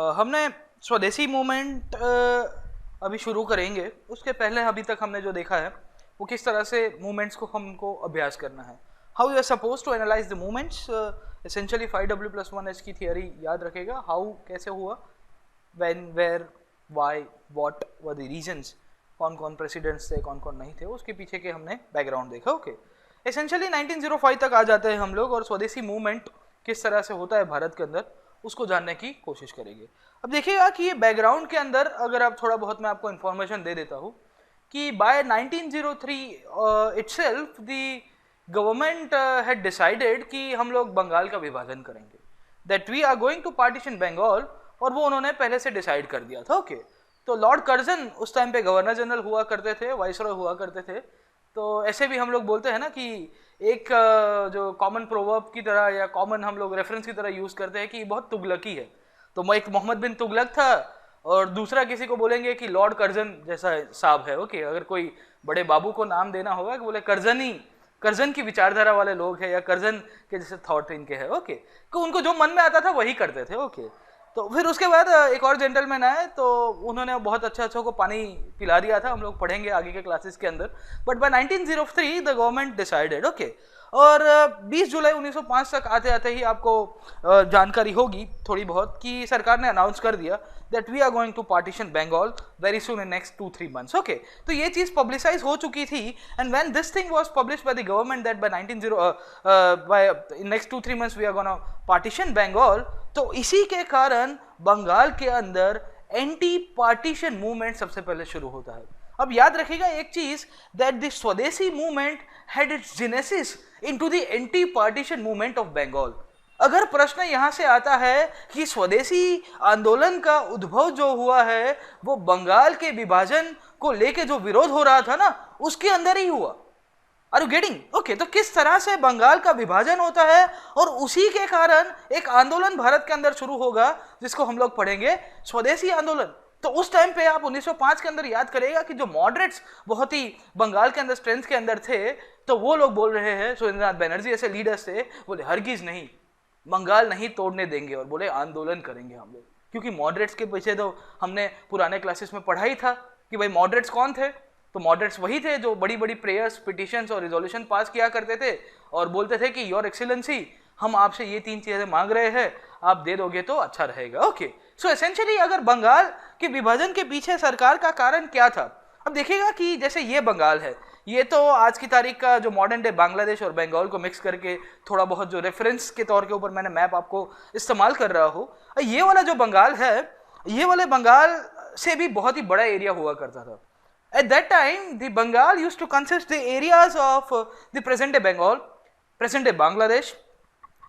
हमने स्वदेशी मूवमेंट अभी शुरू करेंगे। उसके पहले अभी तक हमने जो देखा है वो किस तरह से मूवमेंट्स को हमको अभ्यास करना है। How you are suppose to analyse the movements. Essentially 5W+1H की थियरी याद रखेगा। हाउ कैसे हुआ, when, where, why, what were the reasons, कौन कौन प्रेसिडेंट्स थे, कौन कौन नहीं थे, उसके पीछे के हमने बैकग्राउंड देखा। ओके, एसेंशियली 1905 तक आ जाते हैं हम लोग और स्वदेशी मूवमेंट किस तरह से होता है भारत के अंदर उसको जानने की कोशिश करेंगे। अब देखिएगा कि ये बैकग्राउंड के अंदर अगर आप थोड़ा बहुत मैं आपको इन्फॉर्मेशन दे देता हूँ कि by 1903 itself the government had decided कि हम लोग बंगाल का विभाजन करेंगे, that we are going to partition Bengal, और वो उन्होंने पहले से डिसाइड कर दिया था। ओके, तो लॉर्ड कर्जन उस टाइम पे गवर्नर जनरल हुआ करते थे, वाइसरॉय हुआ करते थे। तो ऐसे भी हम लोग बोलते हैं ना कि एक जो कॉमन प्रोवर्ब की तरह या कॉमन हम लोग रेफरेंस की तरह यूज करते हैं कि बहुत तुगलकी है। तो एक मोहम्मद बिन तुगलक था और दूसरा किसी को बोलेंगे कि लॉर्ड कर्जन जैसा साहब है। ओके, अगर कोई बड़े बाबू को नाम देना होगा कि बोले कर्जन की विचारधारा वाले लोग हैं या कर्जन के जैसे थॉट इनके हैं। ओके, तो उनको जो मन में आता था वही करते थे। ओके, तो फिर उसके बाद एक और जेंटलमैन आए तो उन्होंने बहुत अच्छा को पानी पिला दिया था। हम लोग पढ़ेंगे आगे के क्लासेस के अंदर। But by 1903 the government decided. Okay, और 20 जुलाई 1905 तक आते आते ही आपको जानकारी होगी थोड़ी बहुत कि सरकार ने अनाउंस कर दिया that we are going to partition Bengal very soon in next 2-3 months. Okay, तो ये चीज़ पब्लिसाइज हो चुकी थी and when this thing was published by the government that by in next 2-3 months we are gonna partition Bengal, तो इसी के कारण बंगाल के अंदर एंटी पार्टीशन मूवमेंट सबसे पहले शुरू होता है। अब याद रखिएगा एक चीज, that the swadeshi movement had its genesis into the anti partition movement of Bengal. अगर प्रश्न यहां से आता है कि स्वदेशी आंदोलन का उद्भव जो हुआ है वो बंगाल के विभाजन को लेके जो विरोध हो रहा था ना उसके अंदर ही हुआ। Are you getting? ओके, तो किस तरह से बंगाल का विभाजन होता है और उसी के कारण एक आंदोलन भारत के अंदर शुरू होगा जिसको हम लोग पढ़ेंगे स्वदेशी आंदोलन। तो उस टाइम पे आप 1905 के अंदर याद करेगा कि जो मॉडरेट्स बहुत ही बंगाल के अंदर स्ट्रेंथ के अंदर थे, तो वो लोग बोल रहे हैं, सुरेंद्रनाथ बनर्जी ऐसे लीडर्स थे, बोले हरगिज नहीं, बंगाल नहीं तोड़ने देंगे, और बोले आंदोलन करेंगे हम लोग। क्योंकि मॉडरेट्स के पीछे तो हमने पुराने क्लासेस में पढ़ा ही था कि भाई मॉडरेट्स कौन थे। तो मॉडरेट्स वही थे जो बड़ी बड़ी प्रेयर्स, पिटिशंस और रिजोल्यूशन पास किया करते थे और बोलते थे कि योर एक्सीलेंसी, हम आपसे ये 3 चीजें मांग रहे हैं, आप दे दोगे तो अच्छा रहेगा। ओके, सो एसेंशियली अगर बंगाल के विभाजन के पीछे सरकार का कारण क्या था, अब देखिएगा कि जैसे ये बंगाल है, ये तो आज की तारीख का जो मॉडर्न डे बांग्लादेश और बंगाल को मिक्स करके थोड़ा बहुत जो रेफरेंस के तौर के ऊपर मैंने मैप आपको इस्तेमाल कर रहा हूँ। ये वाला जो बंगाल है, ये वाले बंगाल से भी बहुत ही बड़ा एरिया हुआ करता था। At that time, the Bengal used to consist the areas of the present-day Bengal, present-day Bangladesh,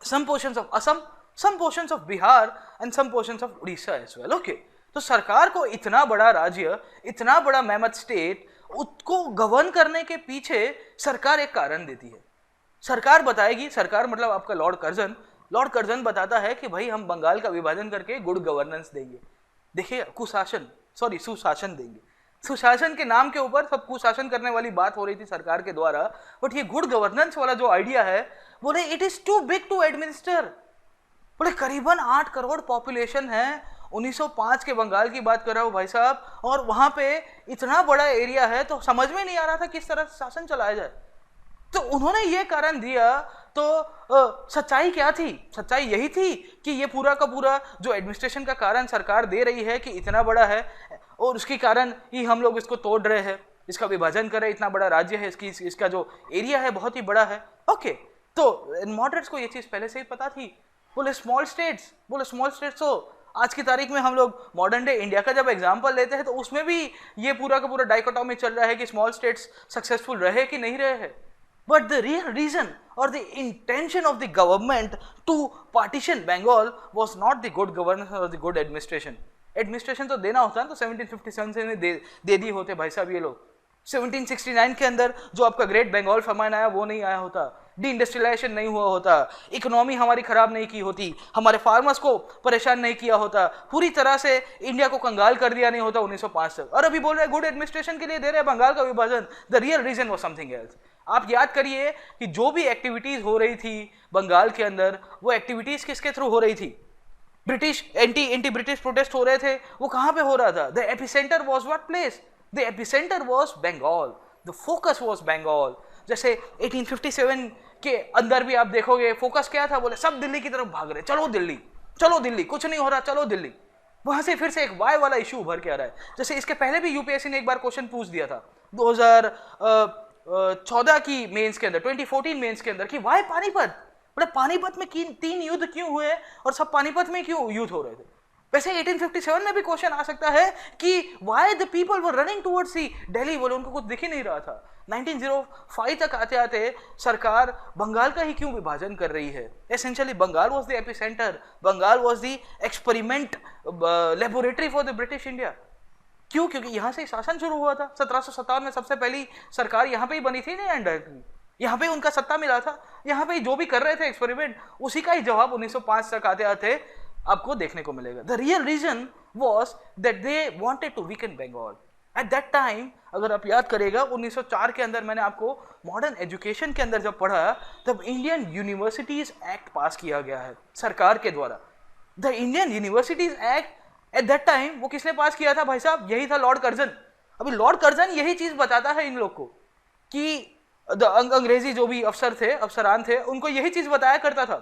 some portions of Assam, some portions of Bihar, and some portions of Odisha as well. Okay, तो सरकार को इतना बड़ा राज्य, इतना बड़ा mammoth state, उसको govern करने के पीछे सरकार एक कारण देती है। सरकार बताएगी, सरकार मतलब आपका लॉर्ड कर्जन बताता है कि भाई हम बंगाल का विभाजन करके गुड गवर्नेंस देंगे। देखिए, सुशासन देंगे। सुशासन के नाम के ऊपर सब कुशासन करने वाली बात हो रही थी सरकार के द्वारा, बट ये गुड गवर्नेंस वाला जो आइडिया है, बोले it is too big to administer. बोले करीबन 8 करोड़ पॉपुलेशन है, 1905 के बंगाल की बात कर रहा हूँ भाई साहब, और वहां पे इतना बड़ा एरिया है, तो समझ में नहीं आ रहा था किस तरह से शासन चलाया जाए। तो उन्होंने ये कारण दिया। तो सच्चाई क्या थी? सच्चाई यही थी कि ये पूरा का पूरा जो एडमिनिस्ट्रेशन का कारण सरकार दे रही है कि इतना बड़ा है और उसके कारण ही हम लोग इसको तोड़ रहे हैं, इसका विभाजन कर रहे हैं, इतना बड़ा राज्य है, इसका जो एरिया है बहुत ही बड़ा है। ओके, तो मॉडरेट्स को ये चीज़ पहले से ही पता थी। बोले स्मॉल स्टेट्स तो आज की तारीख में हम लोग मॉडर्न डे इंडिया का जब एग्जाम्पल लेते हैं तो उसमें भी ये पूरा का पूरा डाइकोटॉमी चल रहा है कि स्मॉल स्टेट्स सक्सेसफुल रहे कि नहीं रहे हैं। But the real reason or the intention of the government to partition Bengal was not the good governance or the good administration. Administration तो देना होता है तो 1757 से दे दिए होते भाई साहब ये लोग। 1769 के अंदर जो आपका ग्रेट बंगाल फैमाइन आया वो नहीं आया होता, डी इंडस्ट्रियलाइजेशन नहीं हुआ होता, इकोनॉमी हमारी खराब नहीं की होती, हमारे फार्मर्स को परेशान नहीं किया होता, पूरी तरह से इंडिया को कंगाल कर दिया नहीं होता 1905 तक। और अभी बोल रहे हैं गुड एडमिनिस्ट्रेशन के लिए दे रहे हैं बंगाल का विभाजन। The real reason was something else. आप याद करिए कि जो भी एक्टिविटीज हो रही थी बंगाल के अंदर, वो एक्टिविटीज किसके थ्रू हो रही थी? ब्रिटिश एंटी ब्रिटिश प्रोटेस्ट हो रहे थे, वो कहां पे हो रहा था? The epicentre was what place? The epicentre was Bengal, the focus was Bengal. जैसे 1857 के अंदर भी आप देखोगे फोकस क्या था, बोले सब दिल्ली की तरफ भाग रहे, चलो दिल्ली, चलो दिल्ली, कुछ नहीं हो रहा, चलो दिल्ली। वहां से फिर से एक वाई वाला इशू उभर के आ रहा है। जैसे इसके पहले भी यूपीएससी ने एक बार क्वेश्चन पूछ दिया था 2014 की मेंस के अंदर, 2014 मेंस के अंदर, कि वाई पानीपत, मतलब पानीपत में 3 युद्ध क्यों हुए और सब पानीपत में क्यों युद्ध हो रहे थे? वैसे 1857 में भी क्वेश्चन आ सकता है कि why the people were running towards सी दिल्ली, बोले उनको कुछ दिख ही नहीं रहा था। 1905 तक आते आते सरकार बंगाल का ही क्यों विभाजन कर रही है? एसेंशियली Bengal was the epicentre, Bengal was the experiment laboratory for the British India. क्यों? क्योंकि यहाँ से शासन शुरू हुआ था। 1757 में सबसे पहली सरकार यहाँ पे ही बनी थी ना, इनडायरेक्टली यहाँ पे उनका सत्ता मिला था, यहाँ पे जो भी कर रहे थे एक्सपेरिमेंट, उसी का ही जवाब 1905 तक आते आते आपको देखने को मिलेगा। The real reason was that they wanted to weaken Bengal at that time. अगर आप याद करेगा 1904 के अंदर मैंने आपको मॉडर्न एजुकेशन के अंदर जब पढ़ा, तब इंडियन यूनिवर्सिटीज एक्ट पास किया गया है सरकार के द्वारा। The Indian universities act at that time वो किसने पास किया था भाई साहब? यही था लॉर्ड कर्जन। अभी लॉर्ड कर्जन यही चीज बताता है इन लोग को कि अंग्रेजी जो भी अफसर थे, अफसरान थे, उनको यही चीज बताया करता था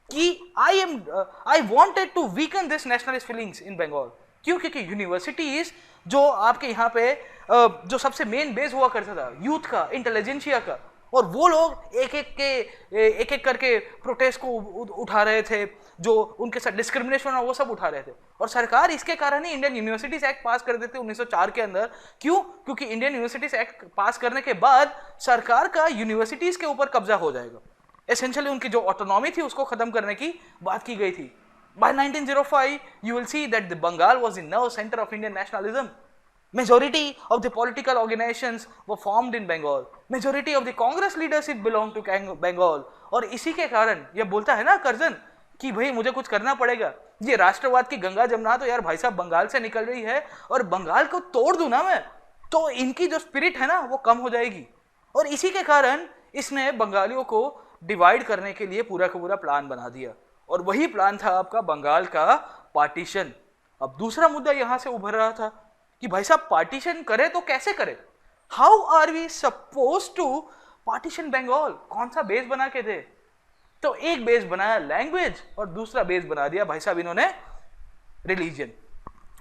कि I wanted to weaken this nationalist feelings in Bengal. क्यों? क्योंकि यूनिवर्सिटीज जो आपके यहाँ पे जो सबसे मेन बेस हुआ करता था यूथ का, इंटेलिजेंशिया का, और वो लोग एक एक करके प्रोटेस्ट को उठा रहे थे, जो उनके साथ डिस्क्रिमिनेशन और वो सब उठा रहे थे। और सरकार इसके कारण ही इंडियन यूनिवर्सिटीज एक्ट पास कर देते 1904 के अंदर। क्यों? क्योंकि इंडियन यूनिवर्सिटीज एक्ट पास करने के बाद सरकार का यूनिवर्सिटीज के ऊपर कब्जा हो जाएगा। एसेंशियली उनकी जो ऑटोनॉमी थी उसको खत्म करने की बात की गई थी। By 1905, you will see that the Bengal was the nerve center of Indian nationalism. Majority of the political organizations were formed in Bengal. Majority of the Congress leadership belonged to Bengal. और इसी के कारण ये बोलता है ना Curzon कि भाई मुझे कुछ करना पड़ेगा, ये राष्ट्रवाद की गंगा जमुना तो यार भाई साहब बंगाल से निकल रही है, और बंगाल को तोड़ दूं ना मैं तो इनकी जो स्पिरिट है ना वो कम हो जाएगी। और इसी के कारण इसने बंगालियों को डिवाइड करने के लिए पूरा का पूरा प्लान बना दिया, और वही प्लान था आपका बंगाल का पार्टीशन। अब दूसरा मुद्दा यहां से उभर रहा था कि भाई साहब पार्टीशन करे तो कैसे करे? How are we suppose to partition Bengal? कौन सा बेस बना के दे? तो एक बेस बनाया लैंग्वेज और दूसरा बेस बना दिया भाई साहब इन्होंने रिलीजन।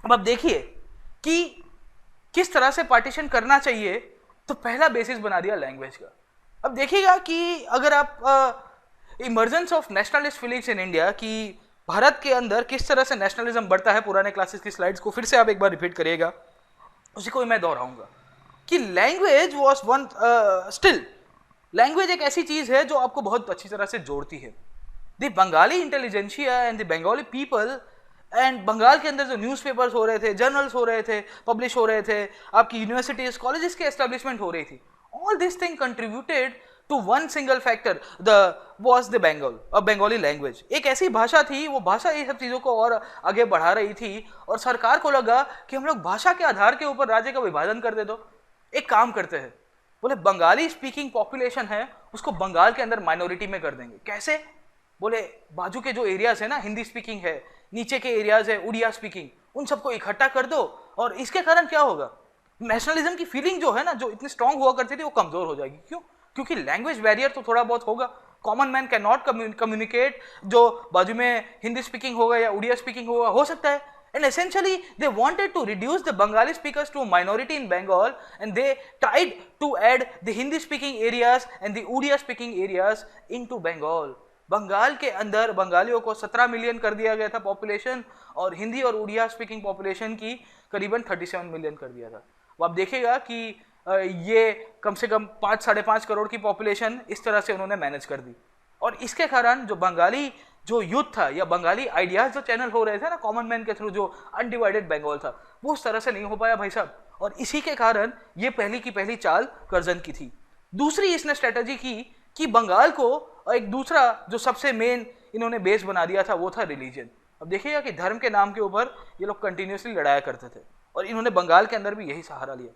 अब आप देखिए कि किस तरह से पार्टीशन करना चाहिए। तो पहला बेसिस बना दिया लैंग्वेज का। अब देखिएगा कि अगर आप emergence of nationalist feelings in India कि भारत के अंदर किस तरह से नेशनलिज्म बढ़ता है, पुराने क्लासेस की स्लाइड्स को फिर से आप एक बार रिपीट करिएगा, उसी को मैं दोहराऊंगा कि language was one still language एक ऐसी चीज है जो आपको बहुत अच्छी तरह से जोड़ती है। The Bengali intelligentsia and the Bengali people and Bengal के अंदर जो न्यूज़पेपर्स हो रहे थे, जर्नल्स हो रहे थे, पब्लिश हो रहे थे, आपकी यूनिवर्सिटीज कॉलेजेस की एस्टेब्लिशमेंट हो रही थी, all this thing contributed to one single factor was the Bengali language. एक ऐसी भाषा थी, वो भाषा ये सब चीज़ों को और आगे बढ़ा रही थी, और सरकार को लगा कि हम लोग भाषा के आधार के ऊपर राज्य का विभाजन कर दे दो। एक काम करते हैं, बोले बंगाली स्पीकिंग पॉपुलेशन है उसको बंगाल के अंदर माइनॉरिटी में कर देंगे। कैसे? बोले बाजू के जो एरियाज है ना हिंदी स्पीकिंग है, नीचे के एरियाज है उड़िया स्पीकिंग, उन सबको इकट्ठा कर दो, और इसके कारण क्या होगा? नेशनलिज्म की फीलिंग जो है ना, जो इतनी स्ट्रांग हुआ करती थी, वो कमजोर हो जाएगी। क्यों? क्योंकि लैंग्वेज बैरियर तो थोड़ा बहुत होगा। Common man can not communicate, जो बाजू में हिंदी स्पीकिंग होगा या उड़िया स्पीकिंग होगा, हो सकता है। And essentially they wanted to reduce the Bengali speakers to a minority in Bengal, and they tried to add the Hindi speaking areas and the Odia speaking areas into Bengal. Bengal के अंदर बंगालियों को 17 million कर दिया गया था population, और हिंदी और Odia speaking population की करीबन 37 मिलियन कर दिया था। अब आप देखिएगा कि ये कम से कम 5-5.5 करोड़ की पॉपुलेशन इस तरह से उन्होंने मैनेज कर दी। और इसके कारण जो बंगाली जो यूथ था या बंगाली आइडियाज जो चैनल हो रहे थे ना कॉमन मैन के थ्रू, जो अनडिवाइडेड बंगाल था, वो उस तरह से नहीं हो पाया भाई साहब। और इसी के कारण ये पहली की पहली चाल कर्जन की थी। दूसरी इसने स्ट्रेटजी की कि बंगाल को एक दूसरा जो सबसे मेन इन्होंने बेस बना दिया था वो था रिलीजन। अब देखिएगा कि धर्म के नाम के ऊपर ये लोग कंटिन्यूसली लड़ाया करते थे, और इन्होंने बंगाल के अंदर भी यही सहारा लिया।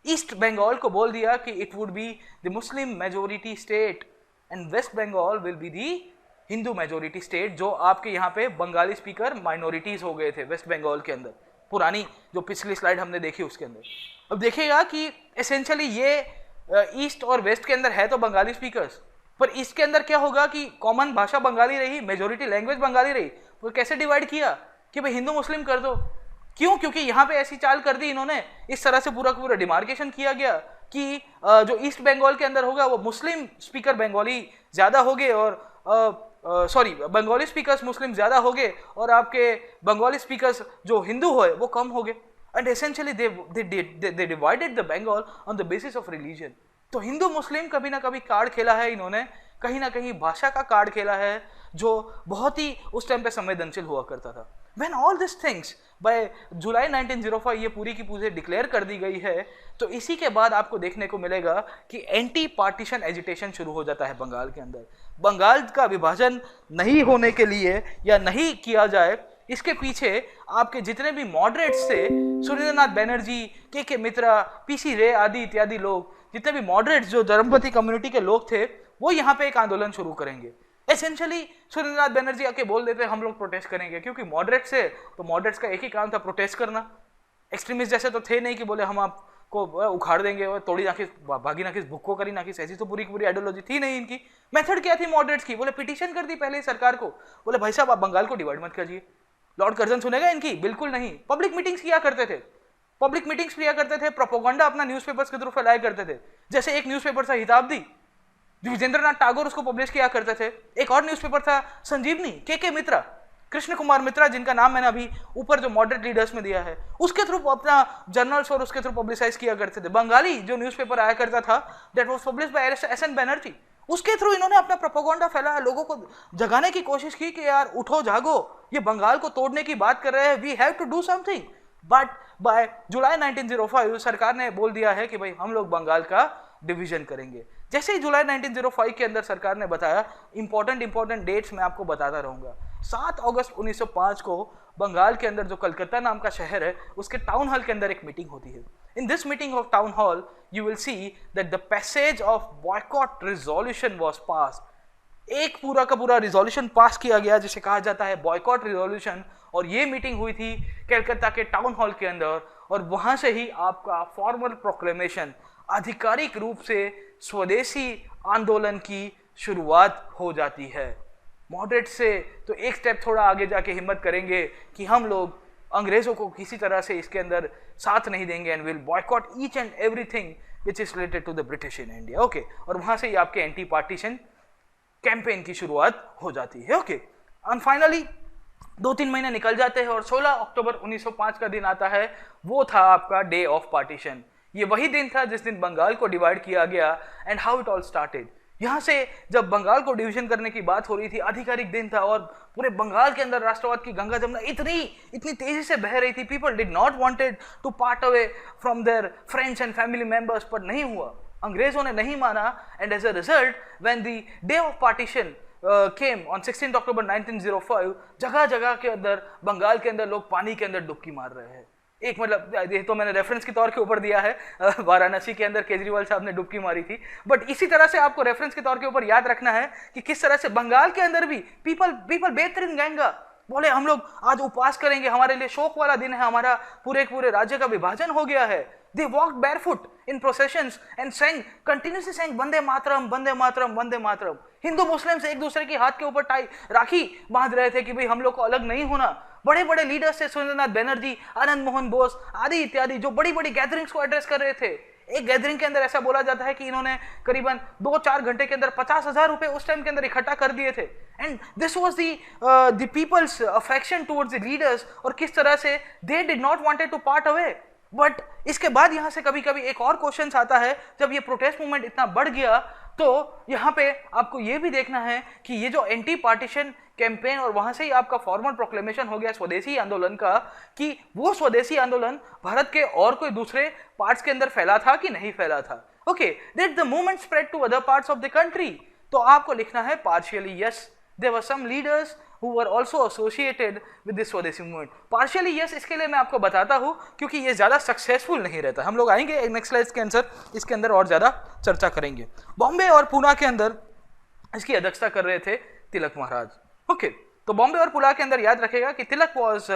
ईस्ट बंगाल को बोल दिया कि it would be the Muslim majority state and West Bengal will be the Hindu majority state, जो आपके यहाँ पे बंगाली स्पीकर माइनॉरिटीज हो गए थे वेस्ट बंगाल के अंदर, पुरानी जो पिछली स्लाइड हमने देखी उसके अंदर। अब देखिएगा कि एसेंशियली ये ईस्ट और वेस्ट के अंदर है तो बंगाली स्पीकर्स, पर ईस्ट के अंदर क्या होगा कि कॉमन भाषा बंगाली रही, मेजोरिटी लैंग्वेज बंगाली रही, वो कैसे डिवाइड किया कि भाई हिंदू मुस्लिम कर दो। क्यों? क्योंकि यहाँ पे ऐसी चाल कर दी इन्होंने, इस तरह से पूरा पूरा डिमार्केशन किया गया कि जो ईस्ट बंगाल के अंदर होगा वो मुस्लिम स्पीकर बंगाली ज़्यादा हो गए, और सॉरी बंगाली स्पीकर्स मुस्लिम ज़्यादा हो गए, और आपके बंगाली स्पीकर्स जो हिंदू हो वो कम हो गए। And essentially they divided the Bengal on the basis of religion. तो हिंदू मुस्लिम कभी ना कभी कार्ड खेला है इन्होंने, कहीं ना कहीं भाषा का कार्ड खेला है, जो बहुत ही उस टाइम पे संवेदनशील हुआ करता था। When all these things by जुलाई 1905 ये पूरी की पूरी डिक्लेयर कर दी गई है, तो इसी के बाद आपको देखने को मिलेगा कि एंटी पार्टीशन एजिटेशन शुरू हो जाता है बंगाल के अंदर। बंगाल का विभाजन नहीं होने के लिए या नहीं किया जाए, इसके पीछे आपके जितने भी मॉडरेट्स थे, सुरेंद्रनाथ बैनर्जी, के मित्रा, पीसी रे आदि इत्यादि लोग, जितने भी मॉडरेट्स जो धर्मपति कम्युनिटी के लोग थे, वो यहाँ पे एक आंदोलन शुरू करेंगे। एसेंशियली सुरेंद्रनाथ बैनर्जी आके बोल देते हैं हम लोग प्रोटेस्ट करेंगे, क्योंकि मॉडरेट्स है तो मॉडरेट्स का एक ही काम था प्रोटेस्ट करना। एक्सट्रीमिस्ट जैसे तो थे नहीं कि बोले हम आपको उखाड़ देंगे और तोड़ी नाखिस भागी नाखिस भुक्को करी नाखिस, ऐसी तो पूरी की पूरी आइडियोलॉजी थी नहीं इनकी। मेथड क्या थी मॉडरेट्स की? बोले पिटीशन कर दी पहले सरकार को, बोले भाई साहब आप बंगाल को डिवाइड मत कीजिए। लॉर्ड कर्जन सुनेगा इनकी? बिल्कुल नहीं। पब्लिक मीटिंग्स किया करते थे, पब्लिक मीटिंग्स किया करते थे, प्रोपोगंडा अपना न्यूज़पेपर्स के थ्रू फैलाया करते थे। जैसे एक न्यूज़पेपर था हिताब्दी, विजेंद्रनाथ टैगोर उसको पब्लिश किया करते थे। एक और न्यूज़पेपर था संजीवनी, के मित्रा, कृष्ण कुमार मित्रा, जिनका नाम मैंने अभी ऊपर जो मॉडरेट लीडर्स में दिया है, उसके थ्रू अपना जर्नल्स और उसके थ्रू पब्लिसाइज किया करते थे। बंगाली जो न्यूज़पेपर आया करता था, that was published bye SN. Banerjee, उसके थ्रू इन्होंने अपना प्रोपोगंडा फैलाया, लोगों को जगाने की कोशिश की कि यार उठो जागो, ये बंगाल को तोड़ने की बात कर रहे हैं, we have to do something. But by July 1905 सरकार ने बोल दिया है कि भाई हम लोग बंगाल का डिवीजन करेंगे। जैसे ही जुलाई 1905 के अंदर सरकार ने बताया, इंपॉर्टेंट डेट्स मैं आपको बताता रहूंगा। 7 अगस्त 1905 को बंगाल के अंदर जो कलकत्ता नाम का शहर है, उसके टाउन हॉल के अंदर एक मीटिंग होती है। In this meeting of town hall you will see that the passage of boycott resolution was pass. एक पूरा का पूरा रिजोल्यूशन पास किया गया जिसे कहा जाता है बॉयकॉट रिजोल्यूशन, और ये मीटिंग हुई थी कलकत्ता के टाउन हॉल के अंदर, और वहां से ही आपका फॉर्मल प्रोक्लेमेशन, आधिकारिक रूप से स्वदेशी आंदोलन की शुरुआत हो जाती है। मॉडरेट से तो एक स्टेप थोड़ा आगे जाके हिम्मत करेंगे कि हम लोग अंग्रेजों को किसी तरह से इसके अंदर साथ नहीं देंगे, and will boycott each and everything which is related to the British in India. Okay, और वहां से ही आपके एंटी पार्टीशन कैंपेन की शुरुआत हो जाती है। ओके, एंड फाइनली 2-3 महीने निकल जाते हैं और 16 अक्टूबर 1905 का दिन आता है। वो था आपका डे ऑफ पार्टीशन। ये वही दिन था जिस दिन बंगाल को डिवाइड किया गया, and how it all started. यहाँ से जब बंगाल को डिवीजन करने की बात हो रही थी, आधिकारिक दिन था, और पूरे बंगाल के अंदर राष्ट्रवाद की गंगा जमुना इतनी तेजी से बह रही थी। People did not wanted to part away from their friends and family members, पर नहीं हुआ, अंग्रेजों ने नहीं माना, and as a result when the day of partition came on 16 October 1905, जगह जगह के अंदर बंगाल के अंदर लोग पानी के अंदर डुबकी मार रहे हैं। एक मतलब ये तो मैंने रेफरेंस के तौर के ऊपर दिया है, वाराणसी के अंदर केजरीवाल साहब ने डुबकी मारी थी, बट इसी तरह से आपको रेफरेंस के तौर के ऊपर याद रखना है कि किस तरह से बंगाल के अंदर भी पीपल बेहतरीन गंगा बोले हम लोग आज उपवास करेंगे, हमारे लिए शोक वाला दिन है, हमारा पूरे राज्य का विभाजन हो गया है। They walked barefoot in processions and continuously sang Vande Mataram Vande Mataram Vande Mataram. Hindu Muslims एक दूसरे के हाथ के ऊपर राखी बांध रहे थे कि भाई हम लोग को अलग नहीं होना। बड़े बड़े लीडर्स थे, सुरेंद्रनाथ बैनर्जी, आनंद मोहन बोस आदि इत्यादि, जो बड़ी बड़ी गैदरिंग्स को एड्रेस कर रहे थे। एक गैदरिंग के अंदर ऐसा बोला जाता है कि इन्होंने करीबन 2-4 घंटे के अंदर 50,000 रुपए उस टाइम के अंदर इकट्ठा कर दिए थे। And this was the people's affection towards the leaders, और किस तरह से they did not wanted to part away. But इसके बाद यहाँ से कभी कभी एक और क्वेश्चन आता है, जब ये प्रोटेस्ट मूवमेंट इतना बढ़ गया तो यहाँ पे आपको ये भी देखना है कि ये जो एंटी पार्टीशन कैंपेन, और वहां से ही आपका फॉर्मल प्रोक्लेमेशन हो गया स्वदेशी आंदोलन का, कि वो स्वदेशी आंदोलन भारत के और कोई दूसरे पार्ट्स के अंदर फैला था कि नहीं फैला था। Okay, did the movement spread to other parts of the country? तो आपको लिखना है partially yes, there were some leaders who were also associated with this Swadeshi movement. Partially yes इसके लिए मैं आपको बताता हूँ क्योंकि ये ज़्यादा सक्सेसफुल नहीं रहता। हम लोग आएंगे नेक्स्ट स्लाइड के आंसर इसके अंदर और ज़्यादा चर्चा करेंगे। बॉम्बे और पूना के अंदर इसकी अध्यक्षता कर रहे थे तिलक महाराज। ओके, तो बॉम्बे और पुलाव के अंदर याद रखेगा कि Tilak was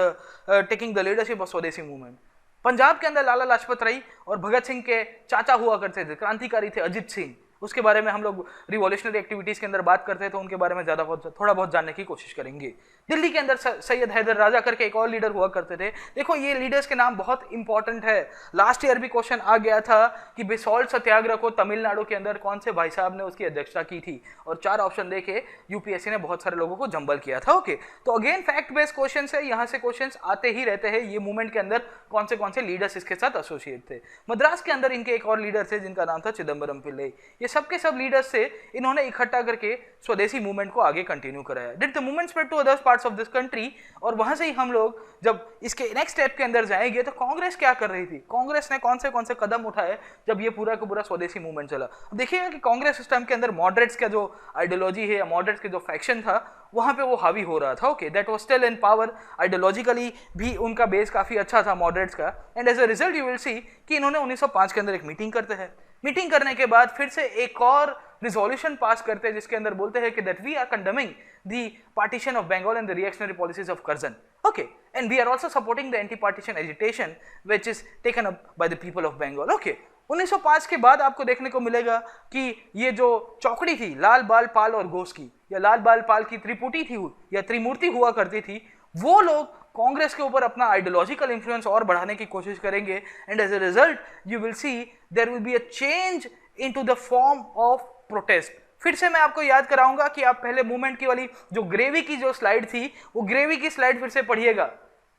taking the leadership of swadeshi movement. Punjab के अंदर लाला लाजपत राय और भगत सिंह के चाचा हुआ करते थे, क्रांतिकारी थे अजीत सिंह, उसके बारे में हम लोग रिवॉल्यूशनरी एक्टिविटीज के अंदर बात करते हैं तो उनके बारे में थोड़ा बहुत जानने की कोशिश करेंगे। दिल्ली के अंदर सैयद हैदर राजा करके एक और लीडर हुआ करते थे। देखो ये लीडर्स के नाम बहुत इंपॉर्टेंट है। लास्ट ईयर भी क्वेश्चन आ गया था कि बेसॉल्ट सत्याग्रह को तमिलनाडु के अंदर कौन से भाई साहब ने उसकी अध्यक्षता की थी, और 4 ऑप्शन देके यूपीएससी ने बहुत सारे लोगों को जंबल किया था। ओके, तो अगेन फैक्ट बेस्ड क्वेश्चन है, यहाँ से क्वेश्चन आते ही रहते हैं। ये मूवमेंट के अंदर कौन से लीडर्स इसके साथ एसोसिएट थे। मद्रास के अंदर इनके एक और लीडर थे जिनका नाम था चिदम्बरम पिल्ले। ये सबके सब लीडर्स से इन्होंने इकट्ठा करके स्वदेशी मूवमेंट को आगे कंटिन्यू कराया। Did the movement spread to other parts of this country, और वहां से ही हम लोग जब इसके नेक्स्ट स्टेप के अंदर जाएंगे तो कांग्रेस क्या कर रही थी, कांग्रेस ने कौन से कदम उठाए जब ये पूरा का पूरा स्वदेशी मूवमेंट चला। देखिएगा कि कांग्रेस उस टाइम के अंदर मॉडरेट्स का जो आइडियोलॉजी है या मॉडरेट्स के जो फैक्शन था वहां पे वो हावी हो रहा था। Okay, that was still in power, ideologically भी उनका बेस काफी अच्छा था मॉडरेट्स का। And as a result you will see कि इन्होंने 1905 के अंदर एक मीटिंग करते हैं। मीटिंग करने के बाद फिर से एक और रिजोल्यूशन पास करते हैं जिसके अंदर बोलते हैं कि that we are condemning the partition of Bengal and the reactionary policies of Curzon. Okay, and we are also supporting the anti partition agitation which is taken up by the people of Bengal. Okay, 1905 के बाद आपको देखने को मिलेगा कि ये जो चौकड़ी थी लाल बाल पाल और घोष की, या लाल बाल पाल की त्रिपुटी थी या त्रिमूर्ति हुआ करती थी, वो लोग कांग्रेस के ऊपर अपना आइडियोलॉजिकल इंफ्लुएंस और बढ़ाने की कोशिश करेंगे। And as a result you will see there will be a change into the form of protest. फिर से मैं आपको याद कराऊंगा कि आप पहले मूवमेंट की वाली जो ग्रेवी की जो स्लाइड थी वो ग्रेवी की स्लाइड फिर से पढ़िएगा,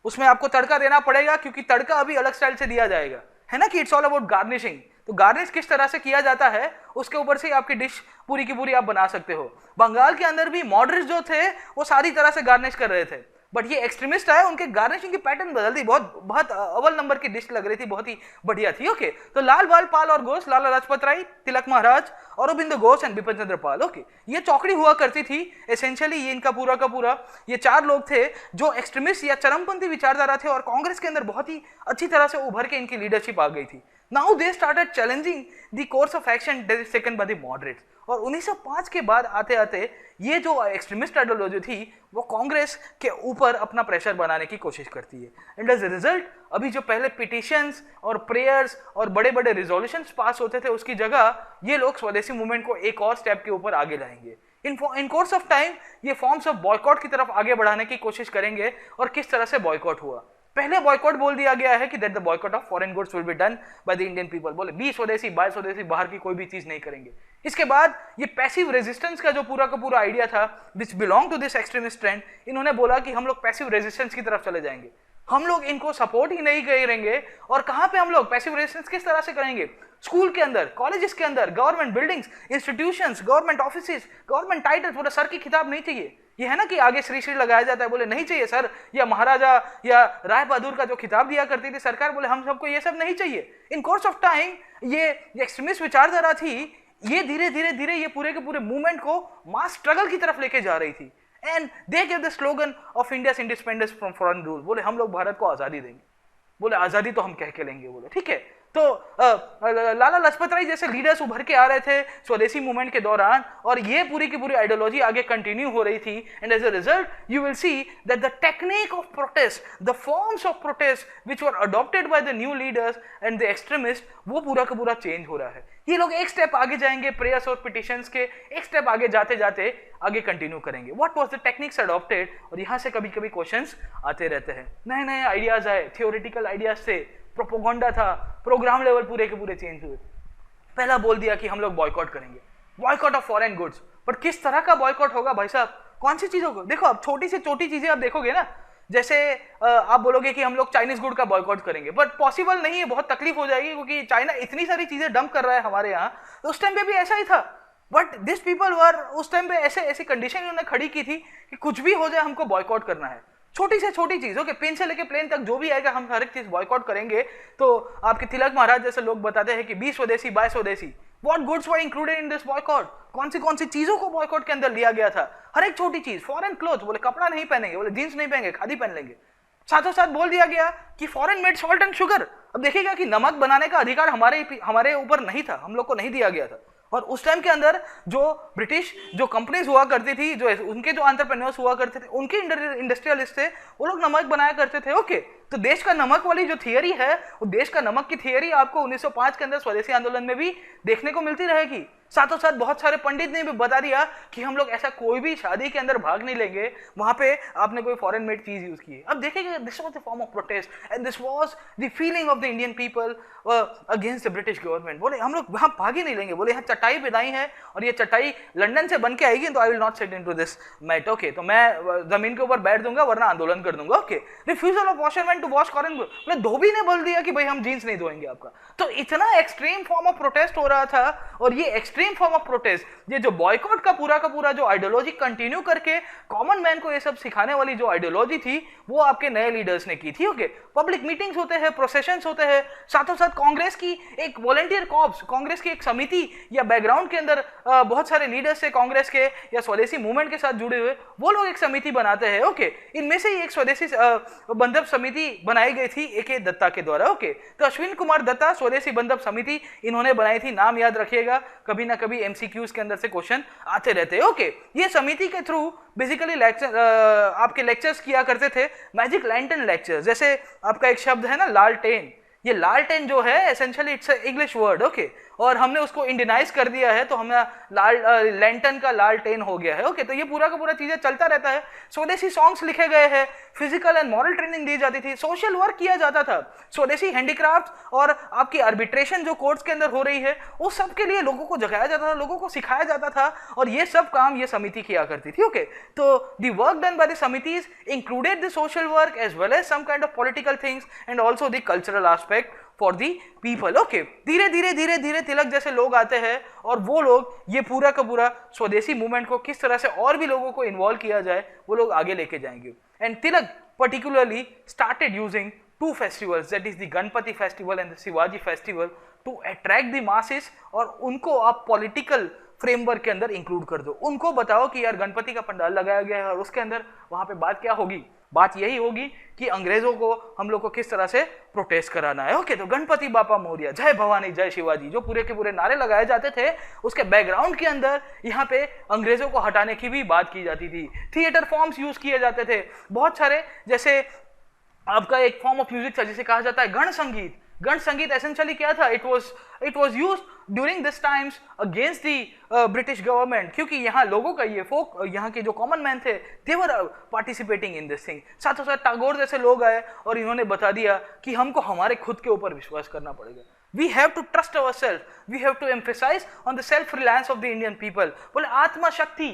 उसमें आपको तड़का देना पड़ेगा क्योंकि तड़का अभी अलग स्टाइल से दिया जाएगा, है ना, कि इट्स ऑल अबाउट गार्निशिंग। तो गार्निश किस तरह से किया जाता है उसके ऊपर से आपकी डिश पूरी की पूरी आप बना सकते हो। बंगाल के अंदर भी मॉडरेट्स जो थे वो सारी तरह से गार्निश कर रहे थे, बट ये एक्सट्रीमिस्ट आए, उनके गार्निशिंग की पैटर्न बदल दी, बहुत अव्वल नंबर की डिश लग रही थी, बहुत ही बढ़िया थी। ओके, तो लाल बाल पाल और घोष, लाला लाजपत राय, तिलक महाराज, अरविंद घोष एंड बिपिन चंद्र पाल। ओके, ये चौकड़ी हुआ करती थी। एसेंशियली ये इनका पूरा का पूरा ये 4 लोग थे जो एक्सट्रीमिस्ट या चरमपंथी विचारधारा थे और कांग्रेस के अंदर बहुत ही अच्छी तरह से उभर के इनकी लीडरशिप आ गई थी। Now they started challenging the course of action taken by the moderates. और 1905 के बाद आते आते ये जो एक्सट्रीमिस्ट आइडियोलॉजी थी वो कांग्रेस के ऊपर अपना प्रेशर बनाने की कोशिश करती है। एंड एज अ रिजल्ट अभी जो पहले पिटिशंस और प्रेयर्स और बड़े बड़े रिजोल्यूशंस पास होते थे उसकी जगह ये लोग स्वदेशी मूवमेंट को एक और स्टेप के ऊपर आगे लाएंगे। इन कोर्स ऑफ टाइम ये फॉर्म्स ऑफ बॉयकॉट की तरफ आगे बढ़ाने की कोशिश करेंगे। और किस तरह से बॉयकॉट हुआ, पहले बॉयकॉट बोल दिया गया है कि that the boycott of foreign goods will be done by the Indian people. बोले बी स्वदेशी बाय स्वदेशी, बाहर की कोई भी चीज नहीं करेंगे। इसके बाद ये पैसिव रेजिस्टेंस का जो पूरा का पूरा आइडिया था which belong to this extremist trend, इन्होंने बोला कि हम लोग पैसिव रेजिस्टेंस की तरफ चले जाएंगे, हम लोग इनको सपोर्ट ही नहीं करेंगे। और कहां पे हम लोग पैसिव रेजिस्टेंस किस तरह से करेंगे, स्कूल के अंदर, कॉलेजेस के अंदर, government buildings, institutions, government offices, government title, पूरा सर की खिताब नहीं चाहिए। ये है ना कि आगे श्री श्री लगाया जाता है, बोले नहीं चाहिए सर, या महाराजा या राय बहादुर का जो खिताब दिया करती थी सरकार, बोले हम सबको ये सब नहीं चाहिए। इन कोर्स ऑफ टाइम ये एक्सट्रीमिस्ट विचारधारा थी, ये धीरे धीरे धीरे ये पूरे के पूरे मूवमेंट को मास स्ट्रगल की तरफ लेके जा रही थी। And they give the slogan of India's independence from foreign rule. बोले हम लोग भारत को आजादी देंगे, बोले आजादी तो हम कह के लेंगे। बोले ठीक है। तो लाला लाजपत राय जैसे लीडर्स उभर के आ रहे थे स्वदेशी मूवमेंट के दौरान, और ये पूरी की पूरी आइडियोलॉजी आगे कंटिन्यू हो रही थी। And as a result you will see that the technique of protest, the forms of protest which were adopted by the new leaders and the extremist, वो पूरा का पूरा चेंज हो रहा है। ये लोग एक स्टेप आगे जाएंगे, प्रेयर्स और पिटिशंस के एक स्टेप आगे जाते जाते आगे कंटिन्यू करेंगे। What was the techniques adopted, और यहाँ से कभी कभी क्वेश्चंस आते रहते हैं, नए नए आइडियाज आए, थियोरेटिकल आइडियाज से प्रोपोगंडा था, प्रोग्राम लेवल पूरे के पूरे चेंज हुए। पहला बोल दिया कि हम लोग बॉयकॉट करेंगे, बॉयकॉट ऑफ फॉरेन गुड्स। पर किस तरह का बॉयकॉट होगा भाई साहब, कौन सी चीजों को, देखो अब छोटी से छोटी चीजें आप देखोगे ना, जैसे आप बोलोगे कि हम लोग चाइनीज गुड का बॉयकॉट करेंगे, बट पॉसिबल नहीं है, बहुत तकलीफ हो जाएगी क्योंकि चाइना इतनी सारी चीजें डंप कर रहा है हमारे यहाँ। तो उस टाइम पे भी ऐसा ही था, बट दिस पीपल वर उस टाइम पे ऐसी कंडीशन उन्होंने खड़ी की थी कि कुछ भी हो जाए हमको बॉयकॉट करना है। छोटी से छोटी चीज, ओके, पेन से लेके प्लेन तक जो भी आएगा हम हर एक चीज बॉयकॉट करेंगे। तो आपके तिलक महाराज जैसे लोग बताते हैं कि बी स्वदेशी बाय स्वदेशी, what goods were included in this boycott, कौन सी चीजों को बॉयकॉट के अंदर लिया गया था, हर एक छोटी चीज। फॉरेन क्लोथ, बोले कपड़ा नहीं पहनेंगे, बोले जींस नहीं पहनेंगे, खादी पहन लेंगे। साथों साथ बोल दिया गया कि foreign made salt and sugar. अब देखिएगा कि नमक बनाने का अधिकार हमारे ऊपर नहीं था, हम लोग को नहीं दिया गया था, और उस टाइम के अंदर जो ब्रिटिश जो कंपनीज हुआ करती थी, जो उनके जो एंटरप्रेन्योर्स हुआ करते थे, उनके इंडस्ट्रियलिस्ट थे, वो लोग नमक बनाया करते थे। ओके, तो देश का नमक वाली जो थियरी है, वो देश का नमक की थियरी आपको 1905 के अंदर स्वदेशी आंदोलन में भी देखने को मिलती रहेगी। साथों साथ बहुत सारे पंडित ने भी बता दिया कि हम लोग ऐसा कोई भी शादी के अंदर भाग नहीं लेंगे वहां पे आपने कोई फॉरेन मेड चीज यूज की है। अब देखेंगे, this was the form of protest and this was the feeling of the Indian people against the British government. बोले हम लोग वहां भाग ही नहीं लेंगे, बोले यहाँ चटाई बिदाई है और ये चटाई लंदन से बन के आएगी, तो I will not sit into this mat. Okay, तो मैं जमीन के ऊपर बैठ दूंगा वरना आंदोलन कर दूंगा। Okay, refusal of washerman to wash cotton. बोले धोबी ने बोल दिया कि भाई हम जींस नहीं धोएंगे आपका। तो इतना एक्सट्रीम फॉर्म ऑफ प्रोटेस्ट हो रहा था, और ये एक्सट्रीम फॉर्म ऑफ प्रोटेस्ट, ये जो बॉयकॉट का पूरा जो आइडियोलॉजी कंटिन्यू करके कॉमन मैन को ये सब सिखाने वाली जो आइडियोलॉजी थी, वो आपके नए लीडर्स ने की थी। ओके, पब्लिक मीटिंग्स होते हैं, प्रोसेशंस होते हैं, साथों साथ कांग्रेस की एक वॉलंटियर कॉर्प्स, कांग्रेस की एक समिति या बैकग्राउंड के अंदर बहुत सारे लीडर्स से कांग्रेस के या स्वदेशी मूवमेंट के साथ जुड़े हुए, वो लोग एक समिति बनाते हैं। ओके, इनमें से ही एक स्वदेशी बंधप समिति बनाई गई थी ए.के. दत्ता के द्वारा। ओके, तो अश्विन कुमार दत्ता स्वदेशी बंधप समिति इन्होंने बनाई थी। नाम याद रखिएगा, कभी ना कभी एमसीक्यूज के अंदर से क्वेश्चन आते रहते हैं। ओके, ये समिति के थ्रू बेसिकली आपके लेक्चर्स किया करते थे, मैजिक लैंटर्न लेक्चर्स। जैसे आपका एक शब्द है ना लालटेन, ये लालटेन जो है essentially it's English word. Okay, और हमने उसको इंडियनाइज कर दिया है, तो हमें लैंटर्न का लालटेन हो गया है। ओके, तो ये पूरा का पूरा चीजें चलता रहता है। स्वदेशी सॉन्ग्स लिखे गए हैं, फिजिकल एंड मॉरल ट्रेनिंग दी जाती थी, सोशल वर्क किया जाता था, स्वदेशी हैंडीक्राफ्ट और आपकी आर्बिट्रेशन जो कोर्ट्स के अंदर हो रही है, उस सब के लिए लोगों को जगाया जाता था, लोगों को सिखाया जाता था, और ये सब काम ये समिति किया करती थी। ओके, तो the work done by the samitis included the social work as well as some kind of political things and also the cultural aspect for the people. Okay, धीरे धीरे तिलक जैसे लोग आते हैं, और वो लोग ये पूरा का पूरा स्वदेशी मूवमेंट को किस तरह से और भी लोगों को इन्वॉल्व किया जाए, वो लोग आगे लेके जाएंगे। And Tilak particularly started using two festivals, that is the Ganpati festival and the Shivaji festival, to attract the masses, और उनको आप पॉलिटिकल फ्रेमवर्क के अंदर इंक्लूड कर दो। उनको बताओ कि यार गणपति का पंडाल लगाया गया है और उसके अंदर वहां पे बात क्या होगी, बात यही होगी कि अंग्रेजों को हम लोग को किस तरह से प्रोटेस्ट कराना है। ओके, तो गणपति बापा मोरिया, जय भवानी जय शिवाजी, जो पूरे के पूरे नारे लगाए जाते थे, उसके बैकग्राउंड के अंदर यहाँ पे अंग्रेजों को हटाने की भी बात की जाती थी। थिएटर फॉर्म्स यूज किए जाते थे बहुत सारे, जैसे आपका एक फॉर्म ऑफ म्यूजिक था जिसे कहा जाता है गण संगीत। गण संगीत एसेंशियली क्या था, it was used during this times against the British government, क्योंकि यहाँ लोगों का ये फोक, यहाँ के जो कॉमन मैन थे, दे वर पार्टिसिपेटिंग इन दिस थिंग। साथों साथ टैगोर जैसे लोग आए और इन्होंने बता दिया कि हमको हमारे खुद के ऊपर विश्वास करना पड़ेगा। We have to trust ourselves. We have to emphasize on the self-reliance of the Indian people. बोले आत्मा शक्ति,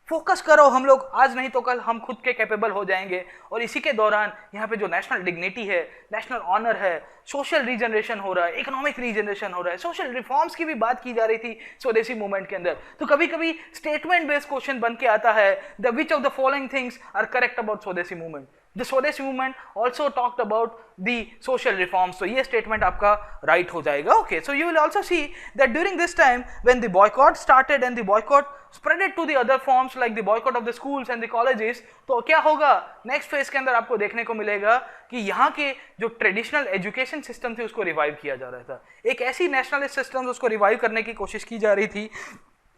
फोकस करो, हम लोग आज नहीं तो कल हम खुद के कैपेबल हो जाएंगे। और इसी के दौरान यहाँ पे जो नेशनल डिग्निटी है, नेशनल ऑनर है, सोशल रीजनरेशन हो रहा है, इकोनॉमिक रीजनरेशन हो रहा है, सोशल रिफॉर्म्स की भी बात की जा रही थी स्वदेशी मूवमेंट के अंदर। तो कभी कभी स्टेटमेंट बेस्ड क्वेश्चन बन के आता है, the which of the following things are correct about Swadeshi movement. The Swadeshi movement also talked about the social reforms. So ये statement आपका right हो जाएगा. Okay, so you will also see that during this time when the boycott started and the boycott spread it to the other forms like the boycott of the schools and the colleges, तो क्या होगा next phase के अंदर आपको देखने को मिलेगा कि यहाँ के जो traditional education system थे उसको revive किया जा रहा था। एक ऐसी nationalist system उसको revive करने की कोशिश की जा रही थी,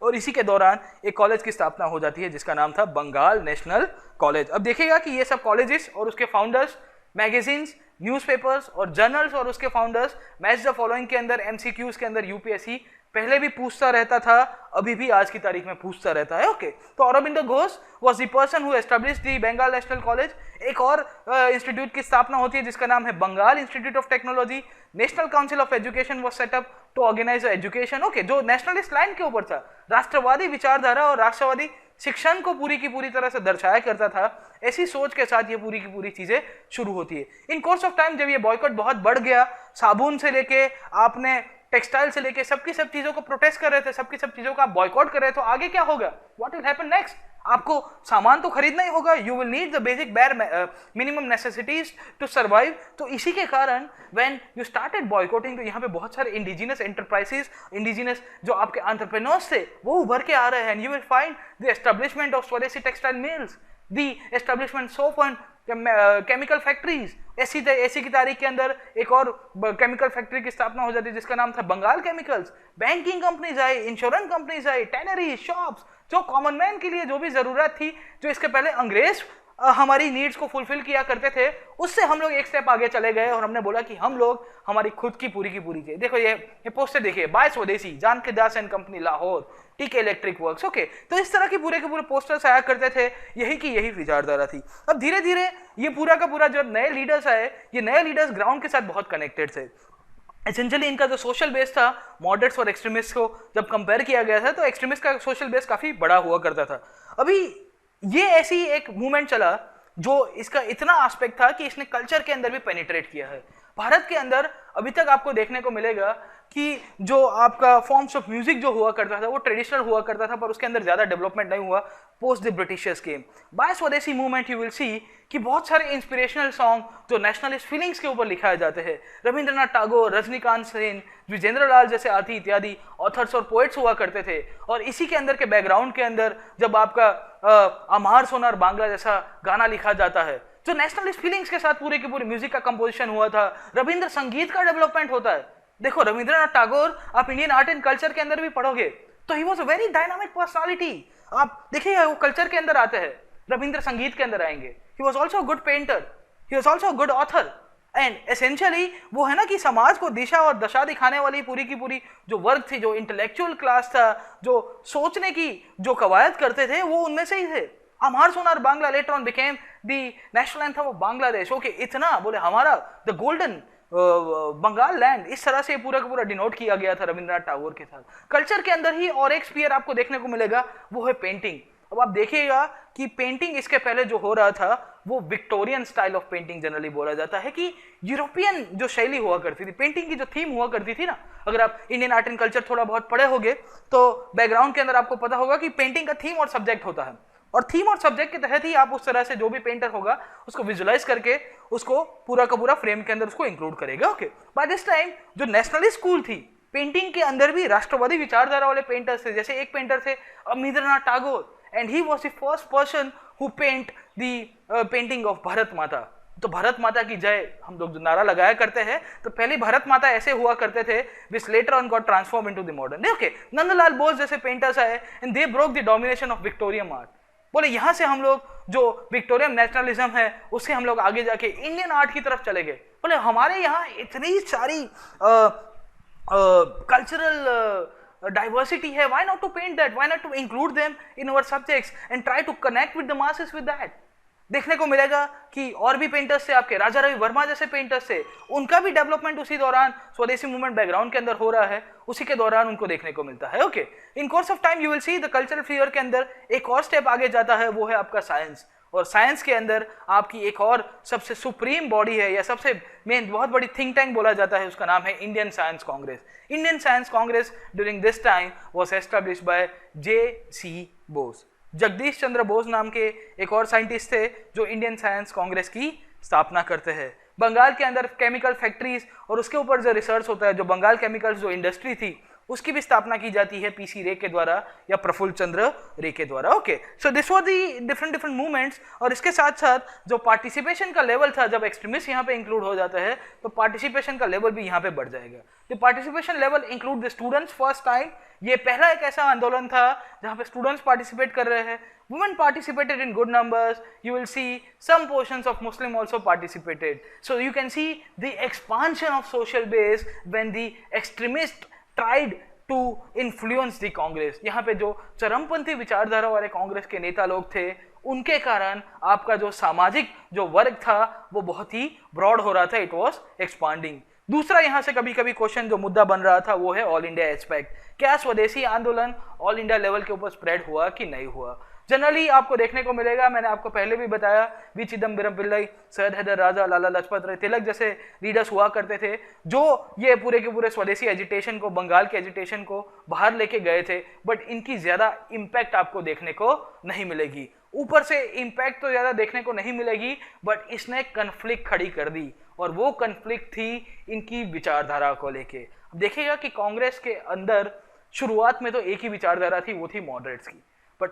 और इसी के दौरान एक कॉलेज की स्थापना हो जाती है जिसका नाम था बंगाल नेशनल कॉलेज। अब देखिएगा कि ये सब कॉलेजेस और उसके फाउंडर्स, मैगजीन्स, न्यूज़पेपर्स और जर्नल्स और उसके फाउंडर्स मैच द फॉलोइंग के अंदर, एमसीक्यूज के अंदर यूपीएससी पहले भी पूछता रहता था, अभी भी आज की तारीख में पूछता रहता है। ओके, तो Aurobindo Ghosh was the person who established the Bengal national college. एक और इंस्टीट्यूट की स्थापना होती है जिसका नाम है Bengal institute of technology. National council of education was set up to organise education. Okay, जो नेशनलिस्ट लाइन के ऊपर था, राष्ट्रवादी विचारधारा और राष्ट्रवादी शिक्षण को पूरी की पूरी तरह से दर्शाया करता था, ऐसी सोच के साथ ये पूरी की पूरी चीजें शुरू होती है। इन कोर्स ऑफ टाइम जब ये बॉयकॉट बहुत बढ़ गया, साबुन से लेके आपने टेक्सटाइल से लेके सबकी सब चीजों को प्रोटेस्ट कर रहे थे, सबकी सब चीजों का बॉयकॉट कर रहे थे, तो आगे क्या होगा, व्हाट विल हैपन नेक्स्ट? आपको सामान तो खरीदना ही होगा, you will need the basic bare minimum necessities to survive. तो इसी के कारण व्हेन यू स्टार्टेड बॉयकॉटिंग, तो यहाँ पे बहुत सारे इंडिजिनस एंटरप्राइजेस, इंडिजिनस जो आपके एंटरप्रेन्योर्स थे वो उभर के आ रहे हैं। You will find the establishment of swadeshi textile mills, the establishment soap and chemical factories, ऐसी की तारीख के अंदर एक और केमिकल फैक्ट्री की स्थापना हो जाती है जिसका नाम था बंगाल केमिकल्स। बैंकिंग कंपनीज आई, इंश्योरेंस कंपनीज आई, टैनरी शॉप्स, जो कॉमन मैन के लिए जो भी जरूरत थी, जो इसके पहले अंग्रेज हमारी नीड्स को फुलफिल किया करते थे, उससे हम लोग एक स्टेप आगे चले गए और हमने बोला कि हम लोग हमारी खुद की पूरी चाहिए। देखो ये पोस्टर देखिए, बाय स्वदेशी, जानकी दास एंड कंपनी लाहौर, टीके इलेक्ट्रिक वर्क्स। ओके, तो इस तरह के पूरे पोस्टर्स आया करते थे, यही विचारधारा थी। अब धीरे धीरे ये पूरा का पूरा जब नए लीडर्स आए, ये नए लीडर्स ग्राउंड के साथ बहुत कनेक्टेड थे। एसेंशियली इनका जो सोशल बेस था, मॉडरेट्स और एक्सट्रीमिस्ट को जब कंपेयर किया गया था तो एक्सट्रीमिस्ट का सोशल बेस काफी बड़ा हुआ करता था। अभी ये ऐसी एक मूवमेंट चला जो इसका इतना एस्पेक्ट था कि इसने कल्चर के अंदर भी पेनिट्रेट किया है। भारत के अंदर अभी तक आपको देखने को मिलेगा कि जो आपका फॉर्म्स ऑफ म्यूजिक जो हुआ करता था वो ट्रेडिशनल हुआ करता था, पर उसके अंदर ज्यादा डेवलपमेंट नहीं हुआ post the Britishers came. By Swadeshi movement you will see कि बहुत सारे इंस्पिरेशनल सॉन्ग जो नेशनलिस्ट फीलिंग्स के ऊपर लिखाए जाते हैं, रविंद्रनाथ टैगोर, रजनीकांत सेन, विजेंद्र लाल जैसे आदि इत्यादि ऑथर्स और पोएट्स हुआ करते थे। और इसी के अंदर के बैकग्राउंड के अंदर जब आपका अमहार सोनार बांग्ला जैसा गाना लिखा जाता है, जो नेशनलिस्ट फीलिंग्स के साथ पूरे के पूरे म्यूजिक का कंपोजिशन हुआ था, रविंद्र संगीत का डेवलपमेंट होता है। देखो रविंद्रनाथ टैगोर आप इंडियन आर्ट एंड कल्चर के अंदर भी पढ़ोगे तो he was a very dynamic personality. आप देखिए वो कल्चर के अंदर आते हैं, रविंद्र संगीत के अंदर आएंगे। He was also good painter, he was also good author, and essentially वो है ना कि समाज को दिशा और दशा दिखाने वाली पूरी की पूरी जो वर्ग थी, जो इंटेलेक्चुअल क्लास था, जो सोचने की जो कवायद करते थे, वो उनमें से ही थे। Amar Sonar Bangla later on became the national anthem of Bangladesh. Okay, इतना बोले हमारा द गोल्डन बंगाल लैंड, इस तरह से पूरा का पूरा डिनोट किया गया था रविंद्रनाथ टैगोर के साथ। कल्चर के अंदर ही और एक स्पीयर आपको देखने को मिलेगा, वो है पेंटिंग। अब आप देखिएगा कि पेंटिंग इसके पहले जो हो रहा था वो Victorian style of painting generally बोला जाता है, कि यूरोपियन जो शैली हुआ करती थी पेंटिंग की, जो थीम हुआ करती थी ना, अगर आप इंडियन आर्ट एंड कल्चर थोड़ा बहुत पढ़े होंगे तो बैकग्राउंड के अंदर आपको पता होगा कि पेंटिंग का थीम और सब्जेक्ट होता है, और थीम और सब्जेक्ट के तहत ही आप उस तरह से जो भी पेंटर होगा उसको विजुलाइज करके उसको पूरा का पूरा फ्रेम के अंदर उसको इंक्लूड करेगा। ओके, बाय दिस टाइम जो नेशनलिस्ट स्कूल थी पेंटिंग के अंदर भी राष्ट्रवादी विचारधारा वाले पेंटर्स थे। जैसे एक पेंटर थे Rabindranath Tagore, and he was the first person who paint the painting of Bharat Mata. तो भारत माता की जय हम लोग जो नारा लगाया करते हैं, तो पहले भारत माता ऐसे हुआ करते थे, which later on got transform into the modern. Okay, Nandalal Bose जैसे पेंटर्स आए and they broke the domination of Victorian art. बोले यहाँ से हम लोग जो विक्टोरियन नेशनलिज्म है उससे हम लोग आगे जाके इंडियन आर्ट की तरफ चले गए। बोले हमारे यहाँ इतनी सारी कल्चरल डाइवर्सिटी है, why not to paint that, why not to include them in our subjects and try to connect with the masses with that। देखने को मिलेगा कि और भी पेंटर्स थे, आपके राजा रवि वर्मा जैसे पेंटर्स थे, उनका भी डेवलपमेंट उसी दौरान स्वदेशी मूवमेंट बैकग्राउंड के अंदर हो रहा है, उसी के दौरान उनको देखने को मिलता है। Okay, in course of time you will see the cultural flavour के अंदर एक और स्टेप आगे जाता है, वो है आपका साइंस। और साइंस के अंदर आपकी एक और सबसे सुप्रीम बॉडी है या सबसे मेन बहुत बड़ी थिंक टैंक बोला जाता है, उसका नाम है Indian science congress. Indian science congress during this time was established by J.C. Bose. Jagdish Chandra Bose नाम के एक और साइंटिस्ट थे जो इंडियन साइंस कांग्रेस की स्थापना करते हैं। बंगाल के अंदर केमिकल फैक्ट्रीज और उसके ऊपर जो रिसर्च होता है, जो बंगाल केमिकल्स जो इंडस्ट्री थी उसकी भी स्थापना की जाती है PC रे के द्वारा या प्रफुल्ल चंद्र रे के द्वारा। Okay, so this was the different movements. और इसके साथ साथ जो पार्टिसिपेशन का लेवल था, जब एक्सट्रीमिस्ट यहाँ पे इंक्लूड हो जाता है तो पार्टिसिपेशन का लेवल भी यहाँ पे बढ़ जाएगा। The participation level include the students first time. ये पहला एक ऐसा आंदोलन था जहाँ पे स्टूडेंट्स पार्टिसिपेट कर रहे हैं। Women participated in good numbers. You will see some portions of Muslim also participated. So you can see the expansion of social base when the extremists tried to influence the Congress। यहाँ पे जो चरमपंथी विचारधारा वाले कांग्रेस के नेता लोग थे, उनके कारण आपका जो सामाजिक जो वर्ग था वो बहुत ही ब्रॉड हो रहा था, इट वॉज एक्सपांडिंग। दूसरा यहाँ से कभी कभी क्वेश्चन जो मुद्दा बन रहा था वो है ऑल इंडिया एस्पेक्ट। क्या स्वदेशी आंदोलन ऑल इंडिया लेवल के ऊपर स्प्रेड हुआ कि नहीं हुआ? जनरली आपको देखने को मिलेगा, मैंने आपको पहले भी बताया, वी चिदम्बरम पिल्लई, सैयद हैदर राजा, लाला लाजपत राय तिलक जैसे लीडर्स हुआ करते थे जो ये पूरे के पूरे स्वदेशी एजिटेशन को, बंगाल के एजिटेशन को बाहर लेके गए थे। बट इनकी ज्यादा इम्पैक्ट आपको देखने को नहीं मिलेगी। ऊपर से इम्पैक्ट तो ज्यादा देखने को नहीं मिलेगी, बट इसने कन्फ्लिक्ट खड़ी कर दी, और वो कन्फ्लिक्ट थी इनकी विचारधारा को लेके। देखिएगा कि कांग्रेस के अंदर शुरुआत में तो एक ही विचारधारा थी, वो थी मॉडरेट्स की। बट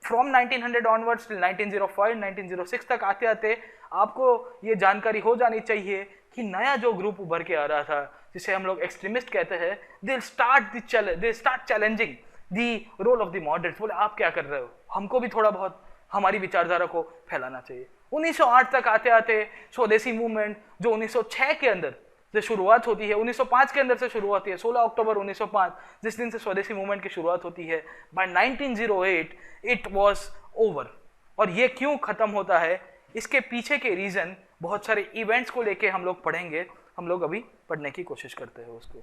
फ्रॉम 1900 ऑनवर्ड्स टिल 1905 1906 तक आते आते आपको ये जानकारी हो जानी चाहिए कि नया जो ग्रुप उभर के आ रहा था जिसे हम लोग एक्सट्रीमिस्ट कहते हैं, they start challenging the role of the moderates. बोले आप क्या कर रहे हो, हमको भी थोड़ा बहुत हमारी विचारधारा को फैलाना चाहिए। 1908 तक आते आते स्वदेशी मूवमेंट जो 1906 के अंदर से शुरुआत होती है, 1905 के अंदर से शुरू होती है, 16 अक्टूबर 1905 जिस दिन से स्वदेशी मूवमेंट की शुरुआत होती है, बाय 1908 इट वाज ओवर। और ये क्यों खत्म होता है, इसके पीछे के रीजन बहुत सारे इवेंट्स को लेके हम लोग पढ़ेंगे, हम लोग अभी पढ़ने की कोशिश करते हैं उसको।